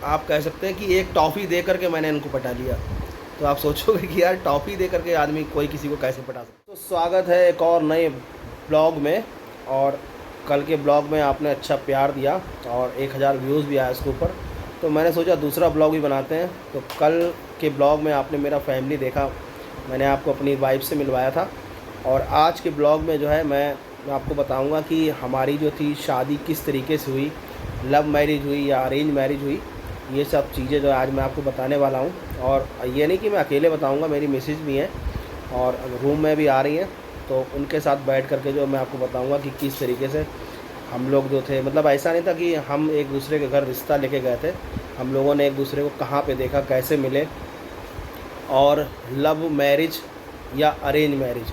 आप कह सकते हैं कि एक टॉफ़ी दे करके मैंने इनको पटा लिया। तो आप सोचोगे कि यार टॉफ़ी दे करके आदमी कोई किसी को कैसे पटा सकता है। तो स्वागत है एक और नए ब्लॉग में। और कल के ब्लॉग में आपने अच्छा प्यार दिया और 1000 व्यूज़ भी आया इसके ऊपर, तो मैंने सोचा दूसरा ब्लॉग भी बनाते हैं। तो कल के ब्लॉग में आपने मेरा फैमिली देखा, मैंने आपको अपनी वाइफ से मिलवाया था। और आज के ब्लॉग में जो है मैं आपको बताऊंगा कि हमारी जो थी शादी किस तरीके से हुई, लव मैरिज हुई या अरेंज मैरिज हुई, ये सब चीज़ें जो आज मैं आपको बताने वाला हूँ। और ये नहीं कि मैं अकेले बताऊँगा, मेरी मिसेज भी हैं और रूम में भी आ रही हैं, तो उनके साथ बैठ करके जो मैं आपको बताऊँगा कि किस तरीके से हम लोग जो थे, मतलब ऐसा नहीं था कि हम एक दूसरे के घर रिश्ता लेके गए थे, हम लोगों ने एक दूसरे को कहाँ पे देखा, कैसे मिले, और लव मैरिज या अरेंज मैरिज।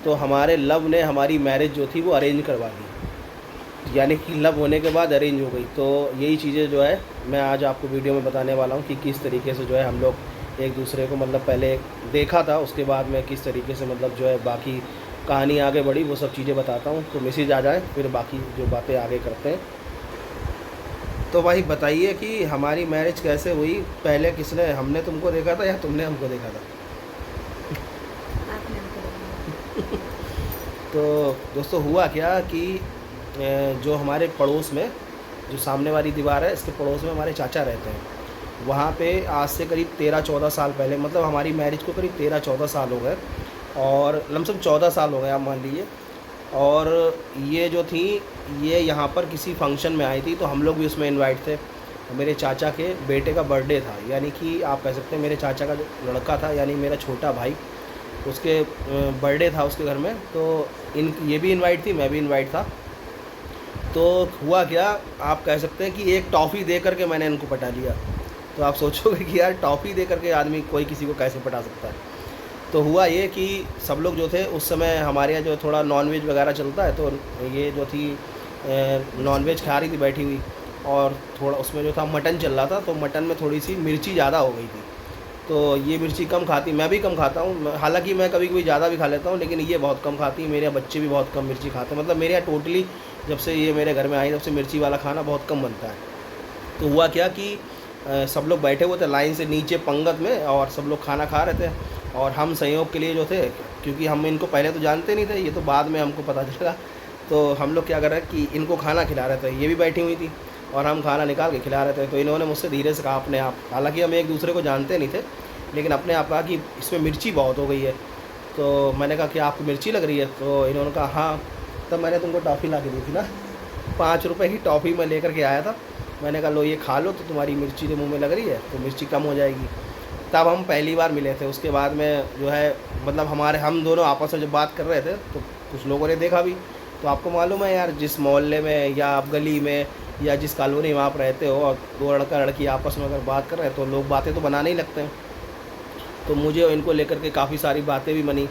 तो हमारे लव ने हमारी मैरिज जो थी वो अरेंज करवा दी, यानी कि लव होने के बाद अरेंज हो गई। तो यही चीज़ें जो है मैं आज आपको वीडियो में बताने वाला हूँ कि किस तरीके से जो है हम लोग एक दूसरे को मतलब पहले देखा था, उसके बाद में किस तरीके से मतलब जो है बाकी कहानी आगे बढ़ी, वो सब चीज़ें बताता हूँ। तो मैसेज आ जाए फिर बाकी जो बातें आगे करते हैं। तो भाई बताइए कि हमारी मैरिज कैसे हुई, पहले किसने, हमने तुमको देखा था या तुमने हमको देखा था? आपने हमको बताया। तो दोस्तों हुआ क्या कि जो हमारे पड़ोस में, जो सामने वाली दीवार है इसके पड़ोस में हमारे चाचा रहते हैं। वहाँ पे आज से करीब 13-14 साल पहले, मतलब हमारी मैरिज को करीब 13-14 साल हो गए, और लमसम 14 साल हो गए आप मान लीजिए। और ये जो थी ये यहाँ पर किसी फंक्शन में आई थी, तो हम लोग भी उसमें इनवाइट थे। मेरे चाचा के बेटे का बर्थडे था, यानी कि आप कह सकते हैं मेरे चाचा का जो लड़का था, यानी मेरा छोटा भाई, उसके बर्थडे था उसके घर में। तो ये भी इनवाइट थी, मैं भी इनवाइट था। तो हुआ क्या, आप कह सकते हैं कि एक टॉफ़ी दे करके मैंने इनको पटा लिया। तो आप सोचोगे कि यार टॉफ़ी दे करके आदमी कोई किसी को कैसे पटा सकता है। तो हुआ ये कि सब लोग जो थे उस समय हमारे यहाँ जो थोड़ा नॉनवेज वगैरह चलता है, तो ये जो थी नॉनवेज खा रही थी बैठी हुई, और थोड़ा उसमें जो था मटन चल रहा था, तो मटन में थोड़ी सी मिर्ची ज़्यादा हो गई थी। तो ये मिर्ची कम खाती, मैं भी कम खाता हूँ, हालांकि मैं कभी कभी ज़्यादा भी खा लेता हूँ, लेकिन ये बहुत कम खाती है। मेरे बच्चे भी बहुत कम मिर्ची खाते हैं, मतलब मेरे यहाँ टोटली जब से ये मेरे घर में आई तब से मिर्ची वाला खाना बहुत कम बनता है। तो हुआ क्या कि सब लोग बैठे हुए थे लाइन से नीचे पंगत में, और सब लोग खाना खा रहे थे, और हम संयोग के लिए जो थे, क्योंकि हम इनको पहले तो जानते नहीं थे, ये तो बाद में हमको पता चला, तो हम लोग क्या कर रहे हैं कि इनको खाना खिला रहे थे। ये भी बैठी हुई थी और हम खाना निकाल के खिला रहे थे। तो इन्होंने मुझसे धीरे से कहा अपने आप, हालांकि हम एक दूसरे को जानते नहीं थे, लेकिन अपने आप कहा कि इसमें मिर्ची बहुत हो गई है। तो मैंने कहा कि आपको मिर्ची लग रही है? तो इन्होंने कहा हाँ। तब मैंने तुमको टॉफ़ी ला के दी थी ना, 5 रुपए की टॉफ़ी मैं लेकर के आया था। मैंने कहा लो ये खा लो, तो तुम्हारी मिर्ची तो मुंह में लग रही है तो मिर्ची कम हो जाएगी। तब हम पहली बार मिले थे। उसके बाद में जो है मतलब हम दोनों आपस में जब बात कर रहे थे, तो कुछ लोगों ने देखा भी। तो आपको मालूम है यार, जिस मोहल्ले में या आप गली में या जिस कॉलोनी में आप रहते हो, और दो लड़का लड़की आपस में अगर बात कर रहे हैं तो लोग बातें तो बनाने ही लगते हैं। तो मुझे इनको लेकर के काफ़ी सारी बातें भी बनी।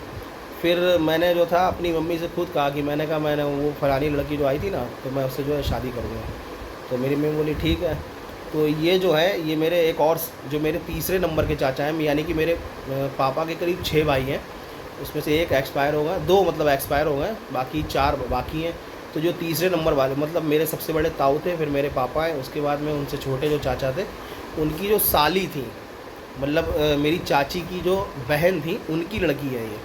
फिर मैंने जो था अपनी मम्मी से खुद कहा कि मैंने कहा मैंने वो फलानी लड़की जो आई थी ना, तो मैं उससे जो है शादी करूँगा। तो मेरी मम्मी बोली ठीक है। तो ये जो है ये मेरे एक और जो मेरे तीसरे नंबर के चाचा हैं, यानी कि मेरे पापा के करीब 6 भाई हैं, उसमें से एक एक्सपायर हो गए, 2 मतलब एक्सपायर हो गए, बाकी 4 बाकी हैं। तो जो तीसरे नंबर वाले मतलब मेरे सबसे बड़े ताऊ थे, फिर मेरे पापा हैं, उसके बाद में उनसे छोटे जो चाचा थे, उनकी जो साली थी, मतलब मेरी चाची की जो बहन थी, उनकी लड़की है ये।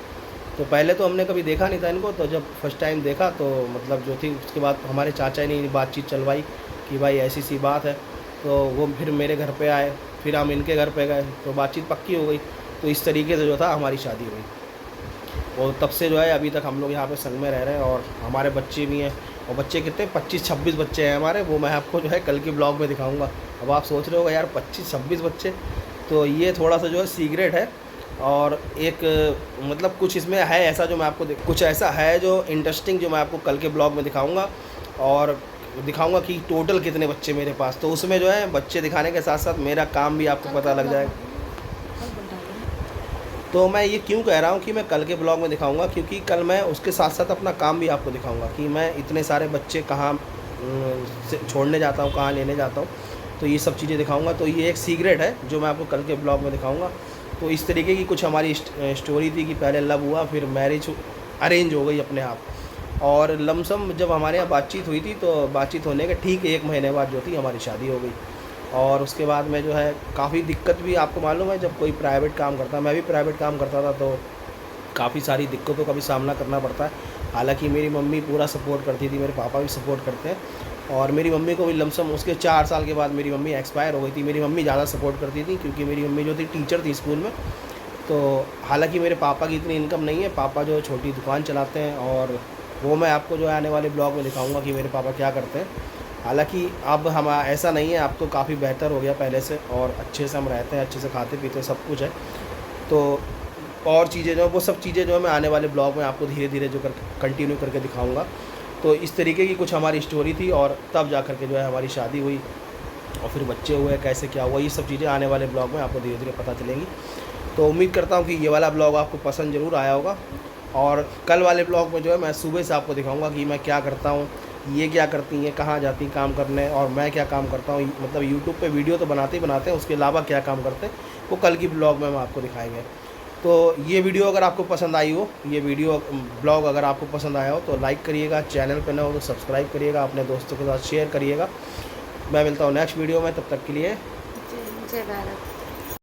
तो पहले तो हमने कभी देखा नहीं था इनको, तो जब फर्स्ट टाइम देखा तो मतलब जो थी, उसके बाद हमारे चाचा ने बातचीत चलवाई कि भाई ऐसी सी बात है। तो वो फिर मेरे घर पे आए, फिर हम इनके घर पे गए, तो बातचीत पक्की हो गई। तो इस तरीके से जो था हमारी शादी हुई, और तब से जो है अभी तक हम लोग यहाँ पे संग में रह रहे हैं, और हमारे बच्चे भी हैं। और बच्चे कितने 25-26 बच्चे हैं हमारे, वो मैं आपको जो है कल के ब्लॉग में दिखाऊँगा। अब आप सोच रहे हो यार 25-26 बच्चे, तो ये थोड़ा सा जो है सीक्रेट है। और एक मतलब कुछ इसमें है ऐसा जो मैं आपको कुछ ऐसा है जो इंटरेस्टिंग, जो मैं आपको कल के ब्लॉग में दिखाऊंगा, और दिखाऊंगा कि टोटल कितने बच्चे मेरे पास। तो उसमें जो है बच्चे दिखाने के साथ साथ मेरा काम भी आपको पता लग जाएगा। तो मैं ये क्यों कह रहा हूँ कि मैं कल के ब्लॉग में दिखाऊंगा, क्योंकि कल मैं उसके साथ साथ अपना काम भी आपको दिखाऊंगा कि मैं इतने सारे बच्चे कहाँ से छोड़ने जाता हूँ, कहाँ लेने जाता हूँ। तो ये सब चीज़ें दिखाऊंगा। तो ये एक सीक्रेट है जो मैं आपको कल के ब्लॉग में दिखाऊंगा। तो इस तरीके की कुछ हमारी स्टोरी थी कि पहले लव हुआ, फिर मैरिज अरेंज हो गई अपने आप। और लमसम जब हमारे यहाँ बातचीत हुई थी, तो बातचीत होने के ठीक 1 महीने बाद जो थी हमारी शादी हो गई। और उसके बाद में जो है काफ़ी दिक्कत भी, आपको मालूम है जब कोई प्राइवेट काम करता है, मैं भी प्राइवेट काम करता था, तो काफ़ी सारी दिक्कतों का भी सामना करना पड़ता है। हालांकि मेरी मम्मी पूरा सपोर्ट करती थी, मेरे पापा भी सपोर्ट करते हैं। और मेरी मम्मी को भी लमसम उसके 4 साल के बाद मेरी मम्मी एक्सपायर हो गई थी। मेरी मम्मी ज़्यादा सपोर्ट करती थी क्योंकि मेरी मम्मी जो थी टीचर थी स्कूल में। तो हालांकि मेरे पापा की इतनी इनकम नहीं है, पापा जो छोटी दुकान चलाते हैं, और वो मैं आपको जो है आने वाले ब्लॉग में दिखाऊंगा कि मेरे पापा क्या करते हैं। हालांकि अब हम ऐसा नहीं है, अब तो काफ़ी बेहतर हो गया पहले से, और अच्छे से हम रहते हैं, अच्छे से खाते पीते सब कुछ है। तो और चीज़ें जो है वो सब चीज़ें जो है मैं आने वाले ब्लॉग में आपको धीरे धीरे जो कर कंटिन्यू करके दिखाऊंगा। तो इस तरीके की कुछ हमारी स्टोरी थी, और तब जा कर के जो है हमारी शादी हुई और फिर बच्चे हुए, कैसे क्या हुआ, ये सब चीज़ें आने वाले ब्लॉग में आपको धीरे धीरे पता चलेंगी। तो उम्मीद करता हूँ कि ये वाला ब्लॉग आपको पसंद ज़रूर आया होगा। और कल वाले ब्लॉग में जो है मैं सुबह से आपको दिखाऊंगा कि मैं क्या करता हूँ, ये क्या करती हैं, कहाँ जाती हैं काम करने, और मैं क्या काम करता हूँ। मतलब यूट्यूब पे वीडियो तो बनाते ही बनाते हैं, उसके अलावा क्या काम करते हैं वो कल की ब्लॉग में हम आपको दिखाएंगे। तो ये वीडियो अगर आपको पसंद आई हो, ये वीडियो ब्लॉग अगर आपको पसंद आया हो तो लाइक करिएगा, चैनल पर न हो तो सब्सक्राइब करिएगा, अपने दोस्तों के साथ शेयर करिएगा। मैं मिलता हूँ नेक्स्ट वीडियो में, तब तक के लिए जय भारत।